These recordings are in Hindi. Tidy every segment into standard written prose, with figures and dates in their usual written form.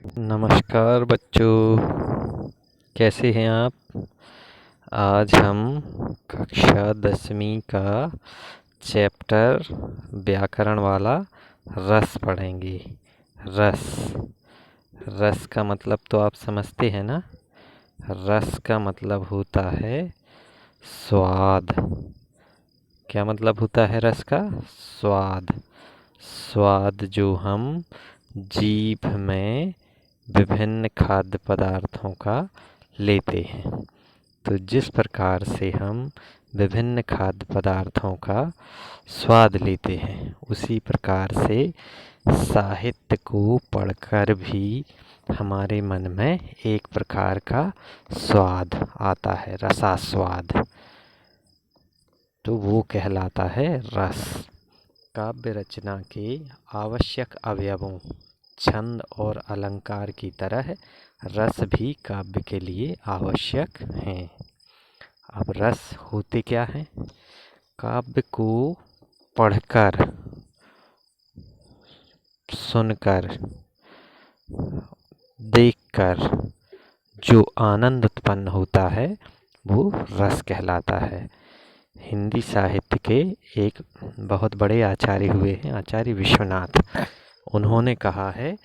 नमस्कार बच्चों, कैसे हैं आप? आज हम कक्षा 10वीं का चैप्टर व्याकरण वाला रस पढ़ेंगे। रस रस का मतलब तो आप समझते हैं ना। रस का मतलब होता है स्वाद। क्या मतलब होता है रस का? स्वाद। स्वाद जो हम जीभ में विभिन्न खाद्य पदार्थों का लेते हैं। तो जिस प्रकार से हम विभिन्न खाद्य पदार्थों का स्वाद लेते हैं, उसी प्रकार से साहित्य को पढ़कर भी हमारे मन में एक प्रकार का स्वाद आता है, रसास्वाद। तो वो कहलाता है रस। काव्य रचना के आवश्यक अवयवों छंद और अलंकार की तरह रस भी काव्य के लिए आवश्यक हैं। अब रस होते क्या हैं? काव्य को पढ़कर, सुनकर, देखकर जो आनंद उत्पन्न होता है वो रस कहलाता है। हिंदी साहित्य के एक बहुत बड़े आचार्य हुए हैं, आचार्य विश्वनाथ। उन्होंने कहा है,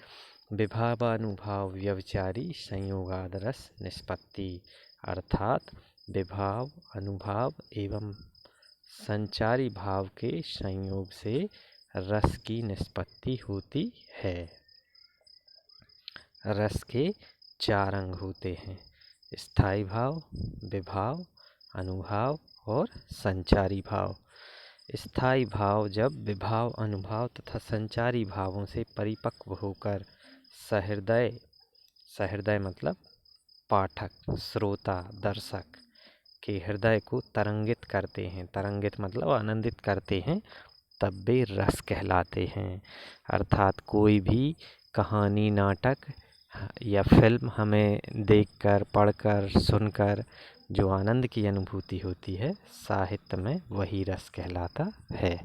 विभावानुभाव व्यभिचारी संयोगाद रस निष्पत्ति। अर्थात विभाव, अनुभाव एवं संचारी भाव के संयोग से रस की निष्पत्ति होती है। रस के 4 अंग होते हैं: स्थायी भाव, विभाव, अनुभाव और संचारी भाव। स्थायी भाव जब विभाव, अनुभाव तथा संचारी भावों से परिपक्व होकर सहृदय, सहृदय मतलब पाठक, श्रोता, दर्शक के हृदय को तरंगित करते हैं। तरंगित मतलब आनंदित करते हैं, तब वे रस कहलाते हैं। अर्थात कोई भी कहानी, नाटक या फिल्म हमें देखकर, पढ़कर, सुनकर जो आनंद की अनुभूति होती है, साहित्य में वही रस कहलाता है।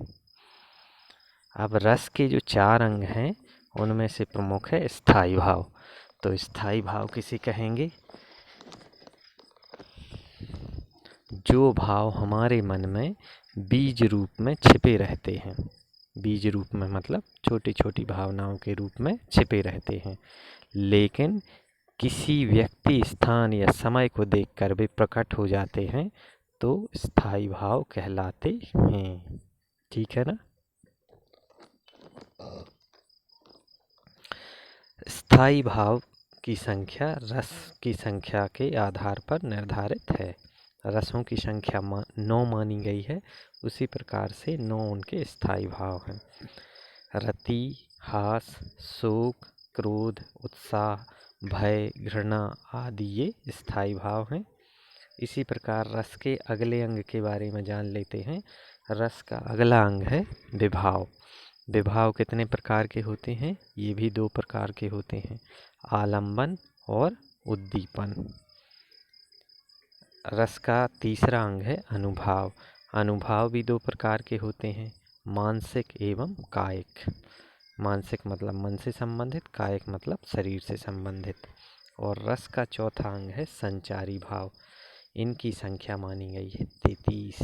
अब रस के जो 4 अंग हैं, उनमें से प्रमुख है स्थायी भाव। तो स्थायी भाव किसे कहेंगे? जो भाव हमारे मन में बीज रूप में छिपे रहते हैं। बीज रूप में मतलब छोटी छोटी भावनाओं के रूप में छिपे रहते हैं, लेकिन किसी व्यक्ति, स्थान या समय को देखकर वे प्रकट हो जाते हैं, तो स्थायी भाव कहलाते हैं। ठीक है ना? स्थायी भाव की संख्या रस की संख्या के आधार पर निर्धारित है। रसों की संख्या 9 मानी गई है, उसी प्रकार से 9 उनके स्थायी भाव हैं। रति, हास, शोक, क्रोध, उत्साह, भय, घृणा आदि ये स्थायी भाव हैं। इसी प्रकार रस के अगले अंग के बारे में जान लेते हैं। रस का अगला अंग है विभाव। विभाव कितने प्रकार के होते हैं? ये भी 2 प्रकार के होते हैं, आलंबन और उद्दीपन। रस का तीसरा अंग है अनुभाव। अनुभाव भी 2 प्रकार के होते हैं, मानसिक एवं कायिक। मानसिक मतलब मन से संबंधित, कायिक मतलब शरीर से संबंधित। और रस का चौथा अंग है संचारी भाव। इनकी संख्या मानी गई है 33,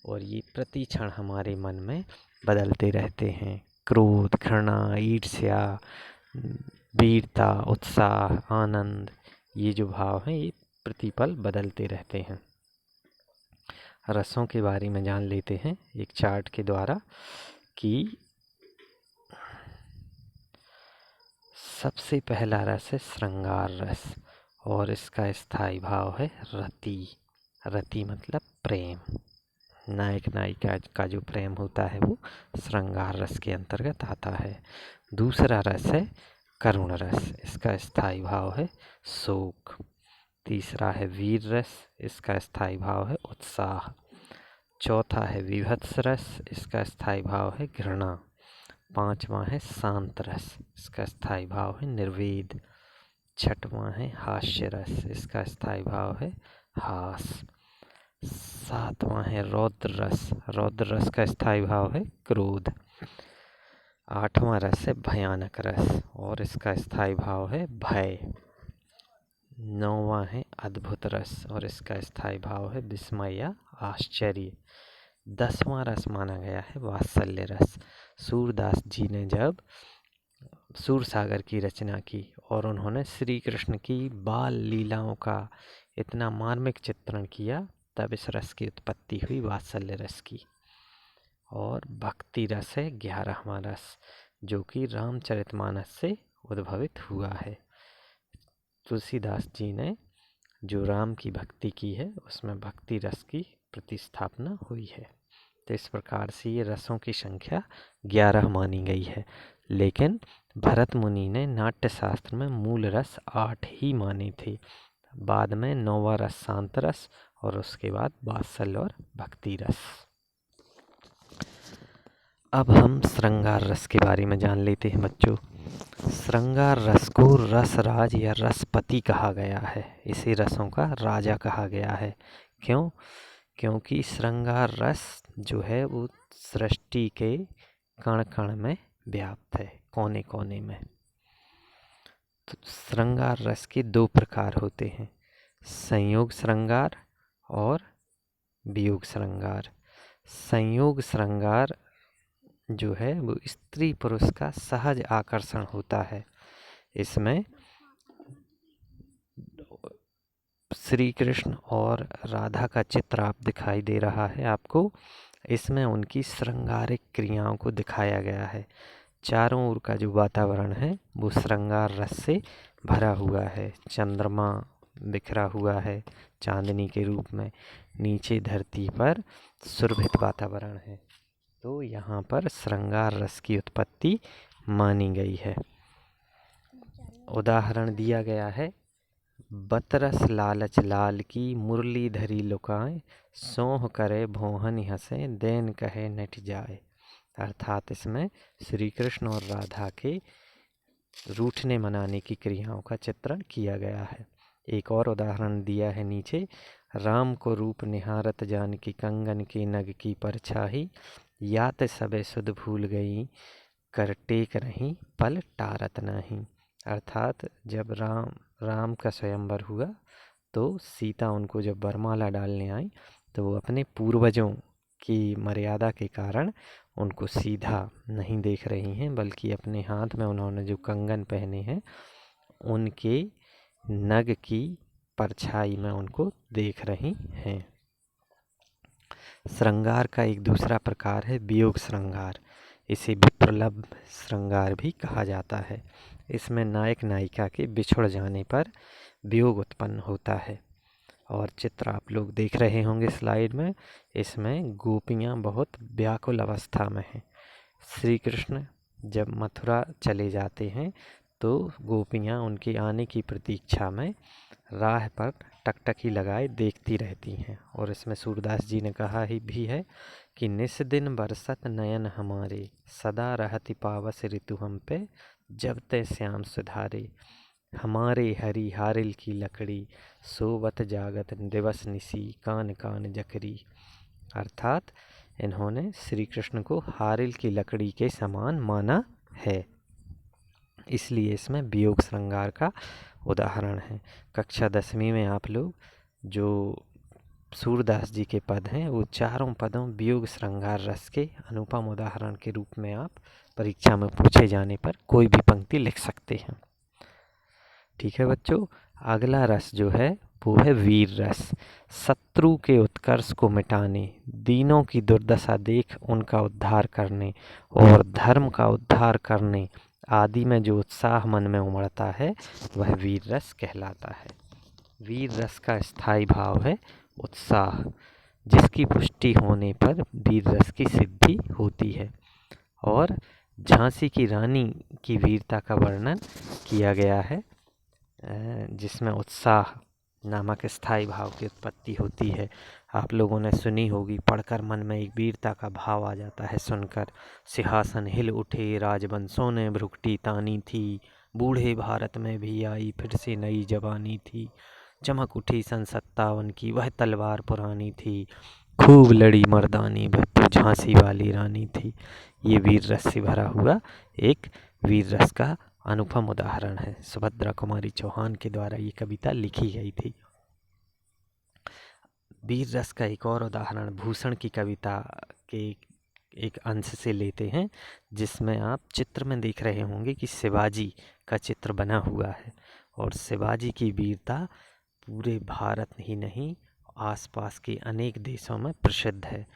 और ये प्रति क्षण हमारे मन में बदलते रहते हैं। क्रोध, घृणा, ईर्ष्या, वीरता, उत्साह, आनंद, ये जो भाव हैं ये प्रतिपल बदलते रहते हैं। रसों के बारे में जान लेते हैं एक चार्ट के द्वारा कि सबसे पहला रस है श्रृंगार रस, और इसका स्थायी भाव है रति। रति मतलब प्रेम। नायक नायिका का जो प्रेम होता है वो श्रृंगार रस के अंतर्गत आता है। दूसरा रस है करुण रस, इसका स्थायी भाव है शोक। तीसरा है वीर रस, इसका स्थायी भाव है उत्साह। चौथा है विभत्स रस, इसका स्थायी भाव है घृणा। पांचवा है शांत रस, इसका स्थायी भाव है निर्वेद। छठवां है हास्य रस, इसका स्थायी भाव है हास। सातवां है रौद्र रस, रौद्र रस का स्थायी भाव है क्रोध। 8वां रस है भयानक रस और इसका स्थायी भाव है भय। 9वां है अद्भुत रस और इसका स्थायी भाव है विस्मय या आश्चर्य। 10वां रस माना गया है वात्सल्य रस। सूरदास जी ने जब सूरसागर की रचना की और उन्होंने श्री कृष्ण की बाल लीलाओं का इतना मार्मिक चित्रण किया, तब इस रस की उत्पत्ति हुई वात्सल्य रस की। और भक्ति रस है 11वां रस, जो कि रामचरितमानस से उद्भवित हुआ है। तुलसीदास जी ने जो राम की भक्ति की है उसमें भक्ति रस की प्रतिस्थापना हुई है। तो इस प्रकार से ये रसों की संख्या 11 मानी गई है, लेकिन भरत मुनि ने नाट्य शास्त्र में मूल रस 8 ही माने थे। बाद में 9वां रस शांत रस और उसके बाद वात्सल्य और भक्ति रस। अब हम श्रृंगार रस के बारे में जान लेते हैं बच्चों। श्रृंगार रस को रसराज या रसपति कहा गया है। इसे रसों का राजा कहा गया है। क्यों? क्योंकि श्रृंगार रस जो है वो सृष्टि के कण कण में व्याप्त है, कोने कोने में। तो श्रृंगार रस के 2 प्रकार होते हैं, संयोग श्रृंगार और वियोग श्रृंगार। संयोग श्रृंगार जो है वो स्त्री पुरुष का सहज आकर्षण होता है। इसमें श्री कृष्ण और राधा का चित्र आप दिखाई दे रहा है आपको। इसमें उनकी श्रृंगारिक क्रियाओं को दिखाया गया है। चारों ओर का जो वातावरण है वो श्रृंगार रस से भरा हुआ है। चंद्रमा बिखरा हुआ है चांदनी के रूप में, नीचे धरती पर सुरभित वातावरण है। तो यहाँ पर श्रृंगार रस की उत्पत्ति मानी गई है। उदाहरण दिया गया है, बतरस लालच लाल की मुरली धरी लुकाए, सोह करे भोहन हंसे देन कहे नट जाए। अर्थात इसमें श्री कृष्ण और राधा के रूठने मनाने की क्रियाओं का चित्रण किया गया है। एक और उदाहरण दिया है नीचे, राम को रूप निहारत जान की कंगन की नग की परछाही, यात सबे सुध भूल गई कर टेक रही पल टारत नहीं। अर्थात जब राम का स्वयंवर हुआ तो सीता उनको जब वरमाला डालने आई तो वो अपने पूर्वजों की मर्यादा के कारण उनको सीधा नहीं देख रही हैं, बल्कि अपने हाथ में उन्होंने जो कंगन पहने हैं उनके नग की परछाई में उनको देख रही हैं। श्रृंगार का एक दूसरा प्रकार है वियोग श्रृंगार। इसे विप्रलभ श्रृंगार भी कहा जाता है। इसमें नायक नायिका के बिछुड़ जाने पर वियोग उत्पन्न होता है। और चित्र आप लोग देख रहे होंगे स्लाइड में। इसमें गोपियाँ बहुत व्याकुल अवस्था में हैं। श्री कृष्ण जब मथुरा चले जाते हैं तो गोपियाँ उनके आने की प्रतीक्षा में राह पर टकटकी लगाए देखती रहती हैं। और इसमें सूरदास जी ने कहा ही भी है कि निस दिन बरसत नयन हमारे, सदा रहती पावस ऋतु हम पे, जब ते श्याम सुधारे। हमारे हरी हारिल की लकड़ी, सोवत जागत दिवस निसी, कान कान जकरी। अर्थात इन्होंने श्री कृष्ण को हारिल की लकड़ी के समान माना है, इसलिए इसमें वियोग श्रृंगार का उदाहरण है। कक्षा 10वीं में आप लोग जो सूरदास जी के पद हैं वो चारों पदों वियोग श्रृंगार रस के अनुपम उदाहरण के रूप में आप परीक्षा में पूछे जाने पर कोई भी पंक्ति लिख सकते हैं। ठीक है बच्चों, अगला रस जो है वो है वीर रस। शत्रु के उत्कर्ष को मिटाने, दीनों की दुर्दशा देख उनका उद्धार करने और धर्म का उद्धार करने आदि में जो उत्साह मन में उमड़ता है वह वीर रस कहलाता है। वीर रस का स्थायी भाव है उत्साह, जिसकी पुष्टि होने पर वीर रस की सिद्धि होती है। और झांसी की रानी की वीरता का वर्णन किया गया है, जिसमें उत्साह नामक स्थायी भाव की उत्पत्ति होती है। आप लोगों ने सुनी होगी, पढ़कर मन में एक वीरता का भाव आ जाता है सुनकर। सिंहासन हिल उठे राजवंशों ने भ्रुकुटी तानी थी, बूढ़े भारत में भी आई फिर से नई जवानी थी, चमक उठी सन 57 की वह तलवार पुरानी थी, खूब लड़ी मर्दानी वह तो झांसी वाली रानी थी। ये वीर रस से भरा हुआ एक वीर रस का अनुपम उदाहरण है। सुभद्रा कुमारी चौहान के द्वारा ये कविता लिखी गई थी। वीर रस का एक और उदाहरण भूषण की कविता के एक अंश से लेते हैं, जिसमें आप चित्र में देख रहे होंगे कि शिवाजी का चित्र बना हुआ है और शिवाजी की वीरता पूरे भारत ही नहीं आसपास के अनेक देशों में प्रसिद्ध है।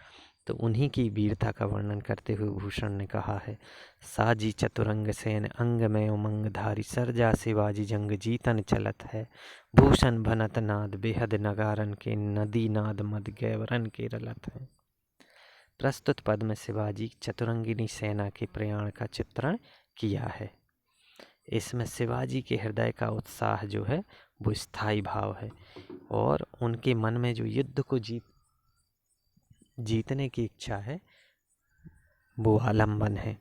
तो उन्हीं की वीरता का वर्णन करते हुए भूषण ने कहा है, साजी चतुरंग सेन अंग में उमंग धारी सरजा शिवाजी जंग जीतन चलत है। भूषण भनत नाद बेहद नगारन के नदी नाद मद गैवरन के रलत है। प्रस्तुत पद में शिवाजी चतुरंगिनी सेना के प्रयाण का चित्रण किया है। इसमें शिवाजी के हृदय का उत्साह जो है वो स्थायी भाव है और उनके मन में जो युद्ध को जीतने की इच्छा है वो आलम्बन है।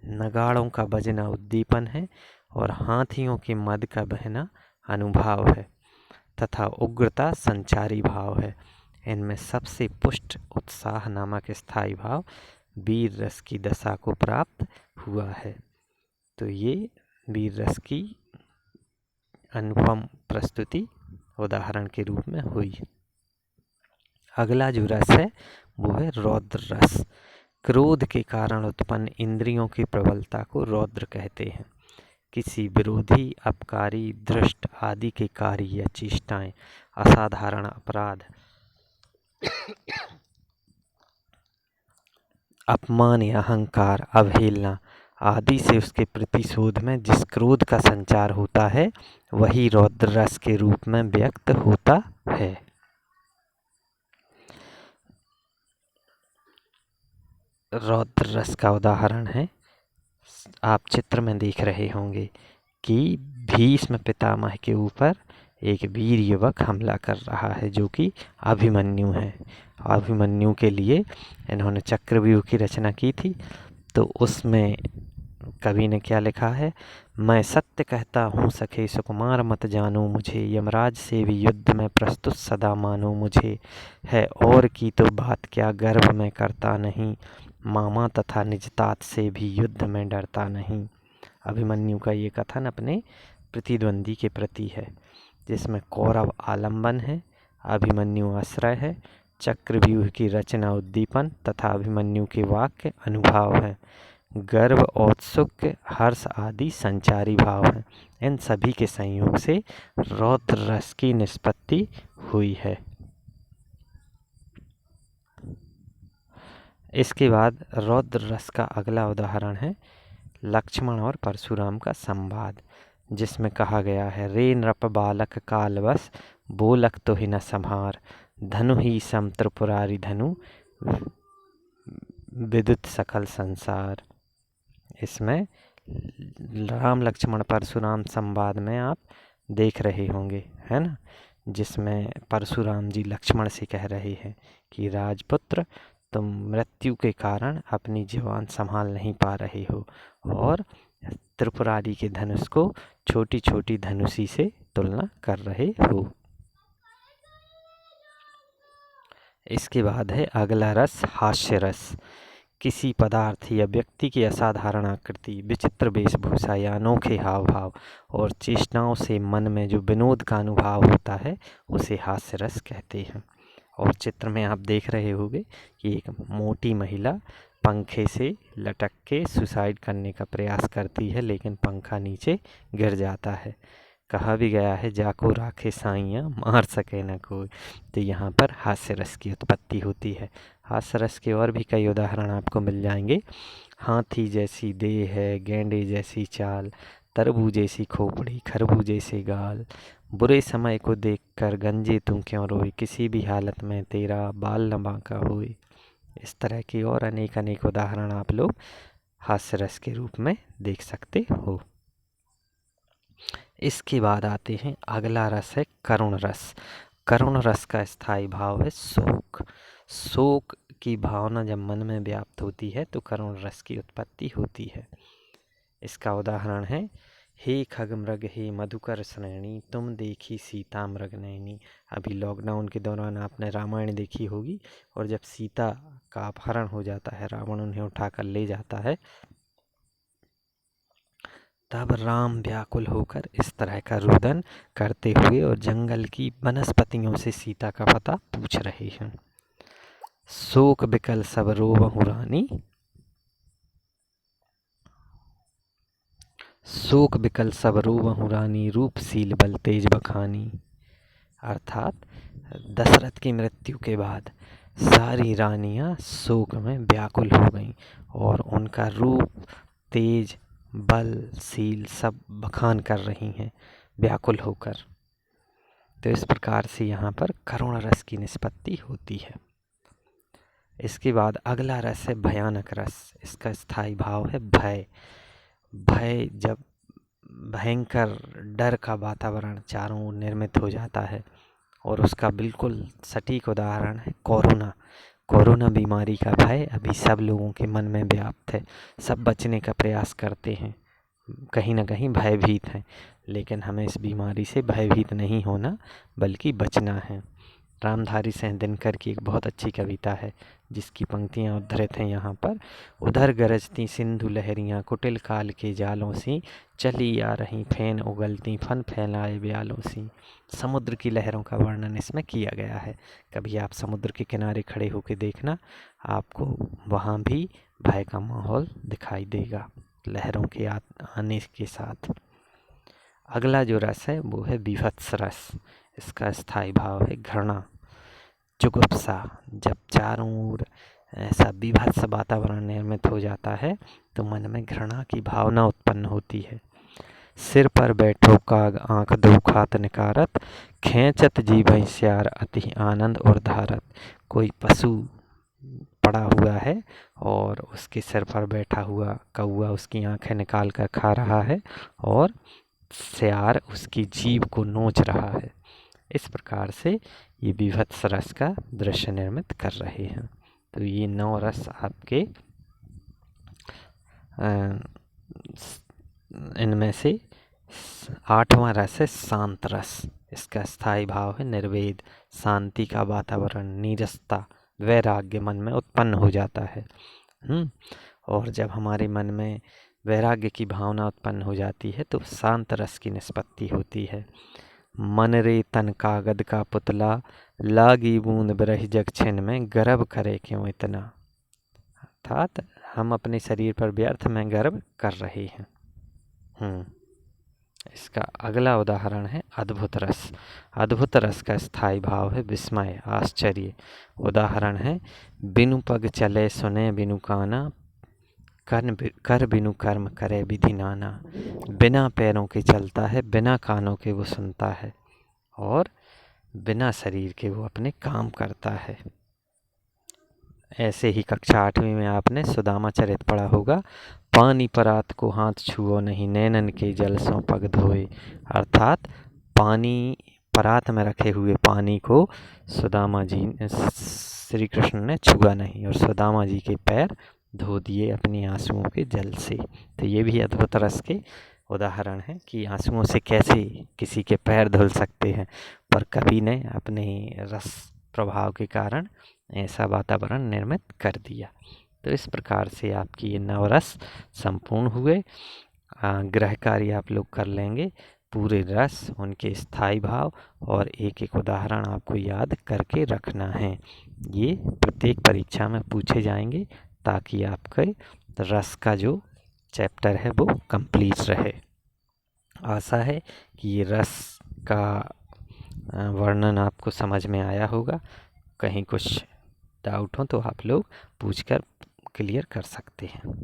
नगाड़ों का बजना उद्दीपन है और हाथियों के मद का बहना अनुभाव है तथा उग्रता संचारी भाव है। इनमें सबसे पुष्ट उत्साह नामक स्थायी भाव वीर रस की दशा को प्राप्त हुआ है। तो ये वीर रस की अनुपम प्रस्तुति उदाहरण के रूप में हुई। अगला जो रस है वो है रौद्र रस। क्रोध के कारण उत्पन्न इंद्रियों की प्रबलता को रौद्र कहते हैं। किसी विरोधी, अपकारी, दृष्ट आदि के कार्य या चेष्टाएं, असाधारण अपराध, अपमान या अहंकार, अवहेलना आदि से उसके प्रतिशोध में जिस क्रोध का संचार होता है वही रौद्र रस के रूप में व्यक्त होता है। रौद्र रस का उदाहरण है, आप चित्र में देख रहे होंगे कि भीष्म पितामह के ऊपर एक वीर युवक हमला कर रहा है जो कि अभिमन्यु है। अभिमन्यु के लिए इन्होंने चक्रव्यूह की रचना की थी। तो उसमें कवि ने क्या लिखा है, मैं सत्य कहता हूँ सखे सुकुमार मत जानो मुझे, यमराज से भी युद्ध में प्रस्तुत सदा मानो मुझे, है और की तो बात क्या गर्व में करता नहीं, मामा तथा निजतात से भी युद्ध में डरता नहीं। अभिमन्यु का ये कथन अपने प्रतिद्वंदी के प्रति है, जिसमें कौरव आलंबन है, अभिमन्यु आश्रय है, चक्रव्यूह की रचना उद्दीपन तथा अभिमन्यु के वाक्य अनुभाव है, गर्व, औत्सुक, हर्ष आदि संचारी भाव हैं। इन सभी के संयोग से रौद्र रस की निष्पत्ति हुई है। इसके बाद रौद्र रस का अगला उदाहरण है लक्ष्मण और परशुराम का संवाद, जिसमें कहा गया है, रे नृप बालक कालवश बोलक तो ही न संहार, धनु ही सम त्रिपुरारी धनु विद्युत सकल संसार। इसमें राम लक्ष्मण परशुराम संवाद में आप देख रहे होंगे, है ना, जिसमें परशुराम जी लक्ष्मण से कह रहे हैं कि राजपुत्र तुम मृत्यु के कारण अपनी जीवान संभाल नहीं पा रहे हो और त्रिपुरारी के धनुष को छोटी छोटी धनुषी से तुलना कर रहे हो। इसके बाद है अगला रस हास्य रस। किसी पदार्थ या व्यक्ति की असाधारण आकृति, विचित्र वेशभूषा या अनोखे हाव भाव और चेष्टाओं से मन में जो विनोद का अनुभव होता है उसे हास्य रस कहते हैं। और चित्र में आप देख रहे होंगे कि एक मोटी महिला पंखे से लटक के सुसाइड करने का प्रयास करती है, लेकिन पंखा नीचे गिर जाता है। कहा भी गया है, जाको राखे साइयाँ मार सके न कोई। तो यहाँ पर हास्य रस की उत्पत्ति होती है। हास्य रस के और भी कई उदाहरण आपको मिल जाएंगे। हाथी जैसी देह है, गेंडे जैसी चाल, तरबूज जैसी खोपड़ी, खरबूज जैसे गाल, बुरे समय को देखकर गंजे तू क्यों रोए, किसी भी हालत में तेरा बाल न बांका होए। इस तरह की और अनेक अनेक उदाहरण आप लोग हास्य रस के रूप में देख सकते हो। इसके बाद आते हैं अगला रस है करुण रस। करुण रस का स्थायी भाव है शोक। शोक की भावना जब मन में व्याप्त होती है तो करुण रस की उत्पत्ति होती है। इसका उदाहरण है हे खग मृग हे मधुकर श्रेणी, तुम देखी सीता मृग नैनी। अभी लॉकडाउन के दौरान आपने रामायण देखी होगी, और जब सीता का अपहरण हो जाता है, रावण उन्हें उठाकर ले जाता है, तब राम व्याकुल होकर इस तरह का रुदन करते हुए और जंगल की वनस्पतियों से सीता का पता पूछ रहे हैं। शोक बिकल सब रोबहु रानी, शोक बिकल सब रोबहु रानी, रूपशील बल तेज बखानी। अर्थात दशरथ की मृत्यु के बाद सारी रानियां शोक में व्याकुल हो गईं और उनका रूप, तेज, बलशील सब बखान कर रही हैं व्याकुल होकर। तो इस प्रकार से यहाँ पर करुण रस की निष्पत्ति होती है। इसके बाद अगला रस है भयानक रस। इसका स्थायी भाव है भय। भय जब भयंकर डर का वातावरण चारों ओर निर्मित हो जाता है, और उसका बिल्कुल सटीक उदाहरण है कोरोना। कोरोना बीमारी का भय अभी सब लोगों के मन में व्याप्त है। सब बचने का प्रयास करते हैं, कहीं ना कहीं भयभीत हैं, लेकिन हमें इस बीमारी से भयभीत नहीं होना बल्कि बचना है। रामधारी सिंह दिनकर की एक बहुत अच्छी कविता है जिसकी पंक्तियाँ उद्धृत हैं यहाँ पर। उधर गरजती सिंधु लहरियाँ, कुटिल काल के जालों सी, चली आ रही फेन उगलती, फन फैलाए ब्यालों सी। समुद्र की लहरों का वर्णन इसमें किया गया है। कभी आप समुद्र के किनारे खड़े होकर देखना, आपको वहाँ भी भय का माहौल दिखाई देगा लहरों के आने के साथ। अगला जो रस है वो है बीभत्स रस। इसका स्थायी भाव है घृणा, जुगुप्सा। जब चारों ओर ऐसा बीभत्स वातावरण निर्मित हो जाता है तो मन में घृणा की भावना उत्पन्न होती है। सिर पर बैठो काग आंख दो खात निकारत, खेचत जीभै श्यार अति आनंद और धारत। कोई पशु पड़ा हुआ है और उसके सिर पर बैठा हुआ कौआ उसकी आंखें निकाल कर खा रहा है और श्यार उसकी जीभ को नोच रहा है। इस प्रकार से ये बीभत्स रस का दृश्य निर्मित कर रहे हैं। तो ये 9 रस आपके इनमें से 8वां रस है शांत रस। इसका स्थायी भाव है निर्वेद, शांति का वातावरण, नीरसता, वैराग्य मन में उत्पन्न हो जाता है। और जब हमारे मन में वैराग्य की भावना उत्पन्न हो जाती है तो शांत रस की निष्पत्ति होती है। मन रे तन कागद का पुतला, लागी बूंद बरहि जग छिन में, गर्व करे क्यों इतना। अर्थात हम अपने शरीर पर व्यर्थ में गर्व कर रहे हैं। इसका अगला उदाहरण है अद्भुत रस। अद्भुत रस का स्थायी भाव है विस्मय, आश्चर्य। उदाहरण है बिनु पग चले सुने बिनु काना, कर बिनु कर्म करे विधि नाना। बिना पैरों के चलता है, बिना कानों के वो सुनता है, और बिना शरीर के वो अपने काम करता है। ऐसे ही कक्षा 8वीं में आपने सुदामा चरित पढ़ा होगा। पानी परात को हाथ छुओ नहीं, नैनन के जल सो पग धोए। अर्थात पानी परात में रखे हुए पानी को सुदामा जी श्री कृष्ण ने छुआ नहीं और सुदामा जी के पैर धो दिए अपनी आंसुओं के जल से। तो ये भी अद्भुत रस के उदाहरण है कि आंसुओं से कैसे किसी के पैर धुल सकते हैं, पर कवि ने अपने रस प्रभाव के कारण ऐसा वातावरण निर्मित कर दिया। तो इस प्रकार से आपकी ये 9 रस संपूर्ण हुए। गृह कार्य आप लोग कर लेंगे। पूरे रस, उनके स्थायी भाव और एक एक उदाहरण आपको याद करके रखना है। ये प्रत्येक परीक्षा में पूछे जाएंगे ताकि आपके रस का जो चैप्टर है वो कंप्लीट रहे। आशा है कि ये रस का वर्णन आपको समझ में आया होगा। कहीं कुछ डाउट हो तो आप लोग पूछकर क्लियर कर सकते हैं।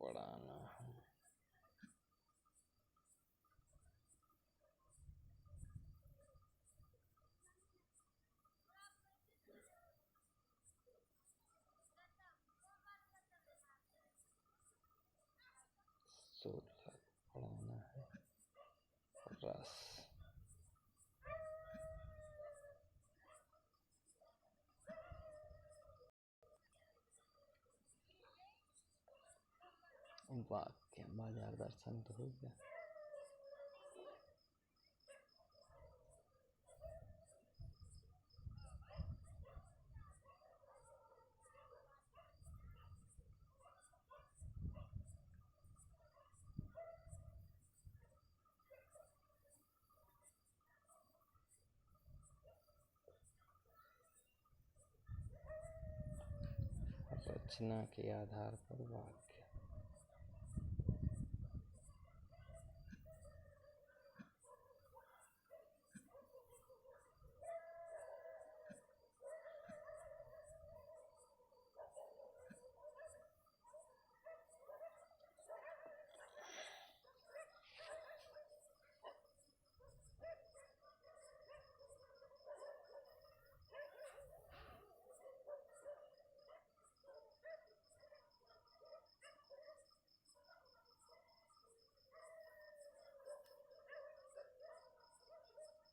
पढ़ाना है। सोलह पढ़ाना है। रस वाक्य बाजार दर्शन तो हो गया। रचना के आधार पर वाक्य